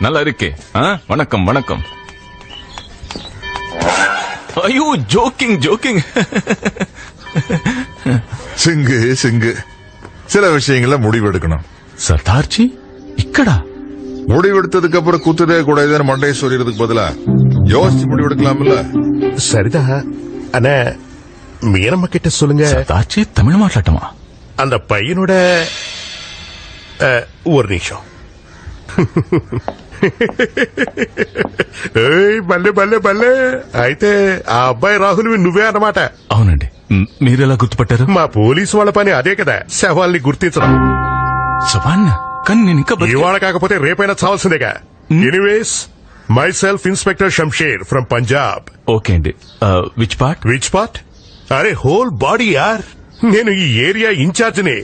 நல்லா இருக்கே. வணக்கம் வணக்கம். ஐயோ ஜோக்கிங் ஜோக்கிங். சிங்கு சில விஷயங்கள முடிவெடுக்கணும். சர்தார்ஜி இக்கடா முடிவெடுத்ததுக்கு அப்புறம் குத்துதே கூடாதுன்னு மண்டையை சொல்லிடுறதுக்கு பதிலா யோசிச்சு முடிவெடுக்கலாம்ல. சரிதா அண்ணா, மீனம்மா கிட்ட சொல்லுங்க. சர்தார்ஜி தமிழ் மாట్లాட்டமா? அந்த పయ్యనోட ஒரு నిమిషం. బల్లే బల్లే బల్లే. అయితే ఆ అబ్బాయి రాహుల్ నువ్వే అన్నమాట. అవునండి. మీరెలా గుర్తుపట్టారు? మా పోలీసు వాళ్ళ పని అదే కదా, శవాల్ని గుర్తించడం. శవాన్న? కానీ నేను ఇంకా ఇవాళ కాకపోతే రేపైనా చావాల్సిందేగా. Anyways, myself inspector Shamsher from Punjab. Okay అండి. Which part? Which part? అరే హోల్ బాడీ యార్. నేను ఈ ఏరియా ఇన్ఛార్జిని.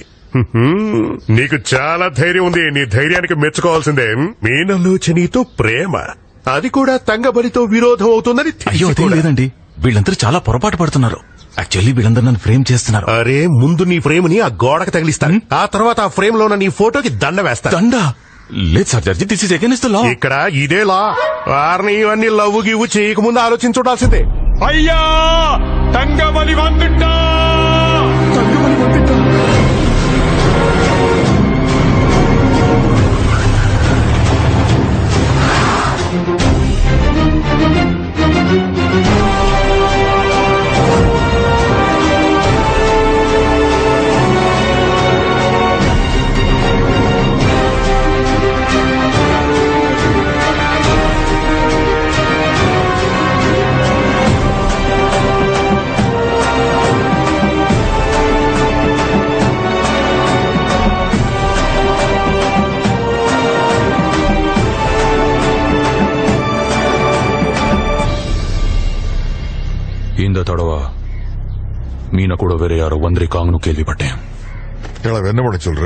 నీకు చాలా ధైర్యం ఉంది. నీ ధైర్యానికి మెచ్చుకోవాల్సిందే. మీనలోచనితో ప్రేమ, అది కూడా తంగబలితో విరోధం అవుతుందని. అయ్యో అదే లేదండి, వీళ్ళందరూ చాలా పొరపాటు పడుతున్నారు. యాక్చువల్లీ వీళ్ళందరూ నన్ను ఫ్రేమ్ చేస్తున్నారు. అరే ముందు నీ ఫ్రేమ్ ని ఆ గోడకు తగిలిస్తాను, ఆ తర్వాత ఆ ఫ్రేమ్ లో ఉన్న నీ ఫోటోకి దండ వేస్తా. దండ? లేదు Sardarji, this is against the law. ఇక్కడ ఇదే లా. వారిని ఇవన్నీ లవ్వు గివ్వు చేయకముందు ఆలోచించుండాల్సిందే. అయ్యా తంగబలి వందుట్టా. తంగబలి వందుట్టా? இந்த தடவை மீனை கூட வேற யாரோ வந்திருக்காங்கன்னு கேள்விப்பட்டேன். என்ன பண்ண சொல்ற?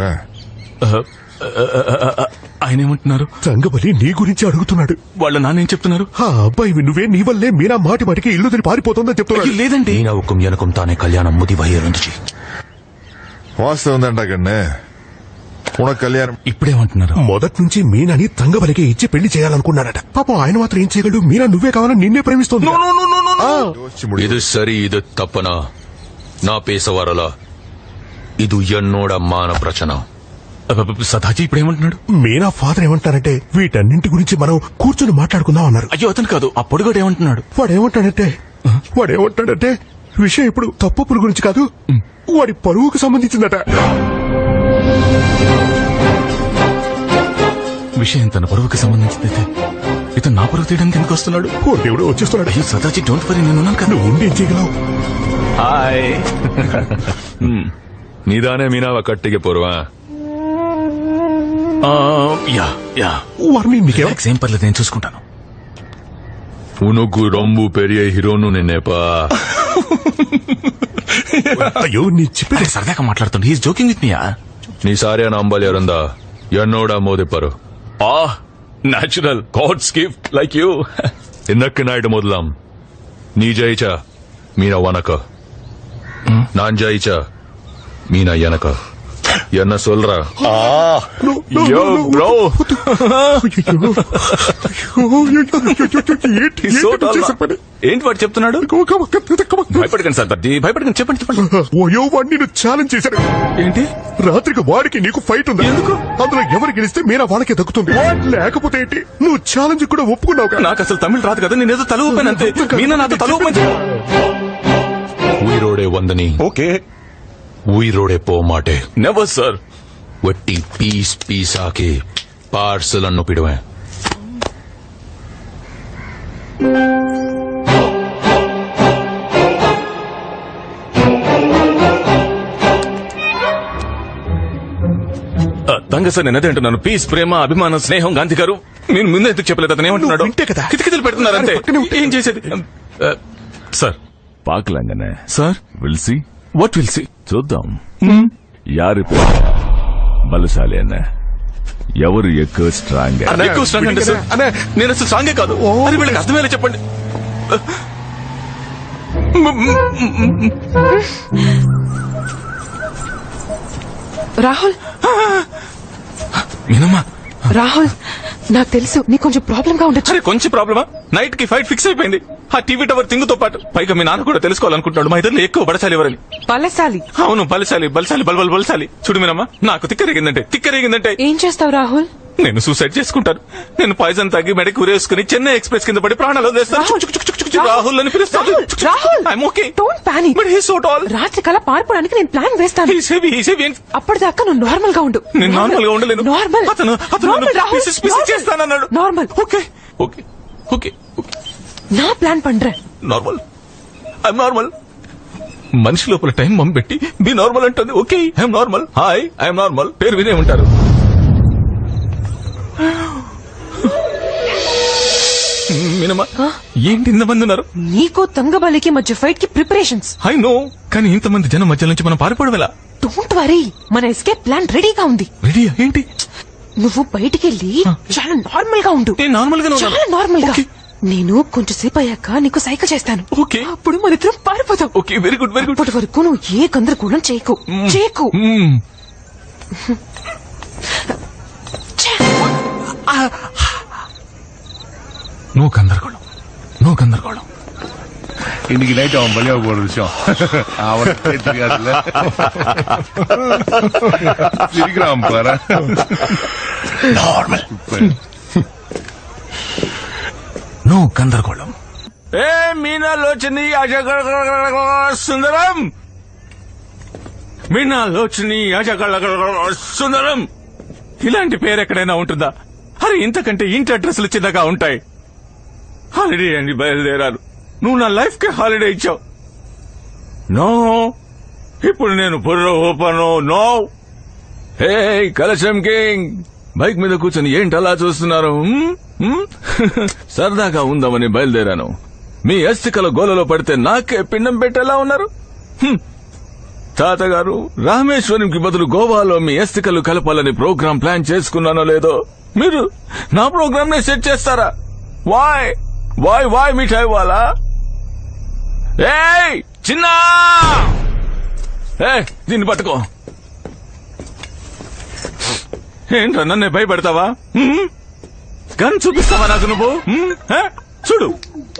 ఆయన ఏమంటున్నారు? తంగబలి నీ గురించి అడుగుతున్నాడు. వాళ్ళ నాన్న ఏం చెప్తున్నారు? ఆ అబ్బాయి నువ్వే, నీ వల్లే మీనా మాటి మాటికి ఇల్లు తిని పారిపోతుందని చెప్తున్నాడు. లేదండి, మీనావుக்கும் எனக்கும் தானே கல்யாணம் முடிவாயிருந்துச்சு. వాస్తవం దండా కన్నే, ఉనకు కళ్యాణం. ఇప్పుడేమంటున్నారు? మొదటి నుంచి మీనాని తంగబలికి ఇచ్చి పెళ్లి చేయాలనుకున్నాడట. పాపం ఆయన మాత్రం ఏం చేయగలడు? మీనా నువ్వే కావాలని నిన్నే ప్రేమిస్తోంది. இது சரி இது தப்பனா நான் பேச வரல. இது என்னோட மான பிரச்சனை. సదాజీ ఇప్పుడేమంటున్నాడు? మీనా ఫాదర్ ఏమంటారంటే వీటన్నింటి గురించి మనం కూర్చొని మాట్లాడుకుందాం అన్నారు. అయ్యో అతను కాదు, ఆ పొడుగోడు ఏమంటున్నాడు? వాడేమంటాడంటే విషయం ఇప్పుడు తప్పుల గురించి కాదు, వాడి పరువుకు సంబంధించిందట. విషయం తన పరువుకి సంబంధించిందైతే ఇతను నా పరువు తీయడానికి ఎందుకు వస్తున్నాడు? ఓ దేవుడు, వచ్చేస్తున్నాడు. అయ్యో సదాజీ డోంట్ వరీ, నేనున్నాను కదా. నువ్వు ఉండి ఏం చేయగలవు? హాయ్. நீதானே மீனாவை கட்டிக்க போறவா? వారిని నీకేం ఏం పర్లేదు, నేను చూసుకుంటాను. உனக்கு ரொம்ப பெரிய హీరోను నిన్నేపా. అయ్యో నీ చెప్పి సరదాగా మాట్లాడుతుంది. He's joking with me. நீ சாரியா நம்பல் இருந்தா என்னோட மோதிப்பாரு. Natural god's gift like you. இன்னக்கு நாயிட்டு முதலாம் நீ ஜெயிச்சா மீனா உனக்கு, நான் ஜெயிச்சா மீனா எனக்கு. என்ன சொல்ற? బ్రో ఏంటి వాడు చెప్తున్నాడు? భయపడకండి సార్, భయపడకండి. చెప్పండి చెప్పండి. ఓయో వాడిని నేను ఛాలెంజ్ చేశాను. ఏంటి? రాత్రికి వాడికి నీకు ఫైట్ ఉంది. ఎందుకు? అందులో ఎవరు గెలిస్తే మీనా వాళ్ళకే దక్కుతుంది. లేకపోతే ఏంటి? నువ్వు ఛాలెంజ్ కూడా ఒప్పుకున్నావు. నాకు అసలు తమిళ రాదు కదా, నేనేదో తల ఊపాను అంతే. మీనా నాతో తల ఊపని. உயிரோடே வந்தனி ఓకే, உயிரோடே போக மாட்டே. Never sir. வெட்டி பீஸ் பீஸ் ஆக்கி பார்சல் அனுப்பிடுவேன். తంగ సార్, నేను అదే అంటున్నాను. పీస్, ప్రేమ, అభిమానం, స్నేహం. గాంధీ గారు మీరు ముందు ఎందుకు చెప్పలేదు? అతను ఏమంటున్నాడు? వింటే కదా. కితకితలు పెడుతున్నారు అంతే. ఏం చేసేది సార్? పాకలాంగనే sir. Will see. What will see? చూద్దాం యారు బలశాలి అన్న, ఎవరు ఎక్కువ స్ట్రాంగ్. ఎక్కువ స్ట్రాంగ్ అంటే సార్, నేను అసలు స్ట్రాంగే కాదు. అది వీళ్ళకి అర్థమయ్యేలా చెప్పండి. రాహుల్, మీనమ్మా, రాహుల్ నాకు తెలుసు నీకు కొంచెం ప్రాబ్లం గా ఉండొచ్చు. అరే కొంచెం ప్రాబ్లమా? నైట్ కి ఫైట్ ఫిక్స్ అయిపోయింది. ఆ టీవీ టవర్ తింగుతో పాటు పైగా మీ నాన్న కూడా తెలుసుకోవాలనుకుంటున్నాడు మా ఇద్దరు ఎక్కువ బడసాలి ఎవరని. బలశాలి. అవును బలశాలి బలశాలి బలబల్ బలశాలి. చూడు మీనమ్మా, నాకు తిక్కరేగిందంటే ఏం చేస్తావు రాహుల్? నేను సూసైడ్ చేసుకుంటాను. నేను పాయిజన్ తాగి మెడకి ఉరేసుకుని చెన్నై ఎక్స్ప్రెస్ కింద పడి ప్రాణాలు వదిలేస్తాను. రాహుల్. చుక్ చుక్ చుక్ చుక్ చుక్ రాహుల్ అని పిలుస్తాను. Rahul, I'm okay. Don't panic. But he's so tall. రాత్రి కల్లా పారిపోవడానికి నేను ప్లాన్ వేస్తాను. He's heavy. అప్పటిదాకా నువ్వు నార్మల్ గా ఉండు. నేను నార్మల్ గా ఉండలేను. నార్మల్. అతను నార్మల్ రాహుల్. పిసి చేస్తానన్నాడు. నార్మల్. ఓకే ఓకే ఓకే నా ప్లాన్ పండ్రే. నార్మల్. I'm normal. మనిషి లోపల టైం మమ్ పెట్టి బి నార్మల్ అంటుంది. Okay I'm normal. Hi I'm normal. పేరు వినే ఉంటారు. మీనమ్మా, ఏంటి ఇంతమంది ఉన్నారు? నీకు తంగబలికి మధ్య ఫైట్ కి ప్రిపరేషన్స్. ఐ నో, కానీ ఇంతమంది జనం మధ్య నుంచి మనం పారిపోవడం ఎలా? డోంట్ వరీ, మన ఎస్కేప్ ప్లాన్ రెడీగా ఉంది. రెడీయా? ఏంటి? నువ్వు బయటికి వెళ్ళి చాలా నార్మల్ గా ఉండు. నేను నార్మల్ గా చాలా నార్మల్ గా. నేను కొంచెం సేపు అయ్యాక నీకు సైగ చేస్తాను. ఓకే. అప్పుడు మన ఇద్దరం పారిపోతాం. Okay very good very good. అప్పటి వరకు నువ్వు ఏ గందరగోళం చేయకు. నో గందరగోళం. இன்னைக்கு நைட் அவன் பலியாக போற விஷயம் அவனுக்கு தெரியாதுல்ல. சிரிக்கிறான் பாரு. నార్మల్. నో గందరగోళం. ఏ మీనాలోచని సుందరం, మీనాలోచని సుందరం, ఇలాంటి పేరు ఎక్కడైనా ఉంటుందా? అరే ఇంతకంటే ఇంటి అడ్రస్లు చిన్నగా ఉంటాయి. హాలిడే అండి బయలుదేరాను. నువ్వు నా లైఫ్ కి హాలిడే ఇచ్చావు. నో, ఇప్పుడు నేను బుర్ర ఓపను. నో. హే కలశం కింగ్, బైక్ మీద కూర్చొని ఏంటి అలా చూస్తున్నారు? సరదాగా ఉందామని బయలుదేరాను. మీ అస్థికల గోలలో పడితే నాకే పిండం పెట్టేలా ఉన్నారు. తాతగారు, రామేశ్వరంకి బదులు గోవాలో మీ అస్థికలు కలపాలని ప్రోగ్రాం ప్లాన్ చేసుకున్నానో లేదో మీరు నా ప్రోగ్రామ్ ని సెట్ చేస్తారా? వాయ్ వాయ్ వాయ్ మిఠాయి వాలా? ఏయ్ చిన్నా, దీన్ని పట్టుకో. ఏంట్రా నన్నే భయపెడతావా? గన్ చూపిస్తావా నాకు నువ్వు? చూడు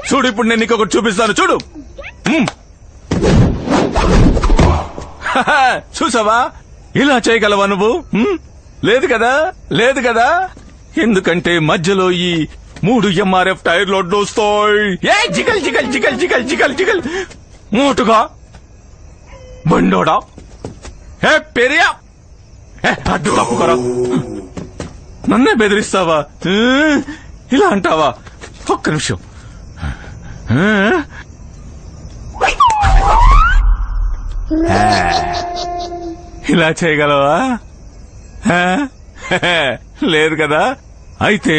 చూడు, ఇప్పుడు నేను నీకు ఒకటి చూపిస్తాను. చూడు. చూసావా, ఇలా చేయగలవా నువ్వు? లేదు కదా, లేదు కదా. ఎందుకంటే మధ్యలో ఈ 3 MRF టైర్ లోడ్ వస్తాయి. ఏ జిగల్ జిగల్ జిగల్ జిగల్ జిగల్ జిగల్ మోటుగా బండోడా. ఏ పెరియా, అడ్డు తప్పుకోరా. నన్నే బెదిరిస్తావా? ఇలా అంటావా? ఒక్క నిమిషం. ఇలా చేయగలవా? లేదు కదా. అయితే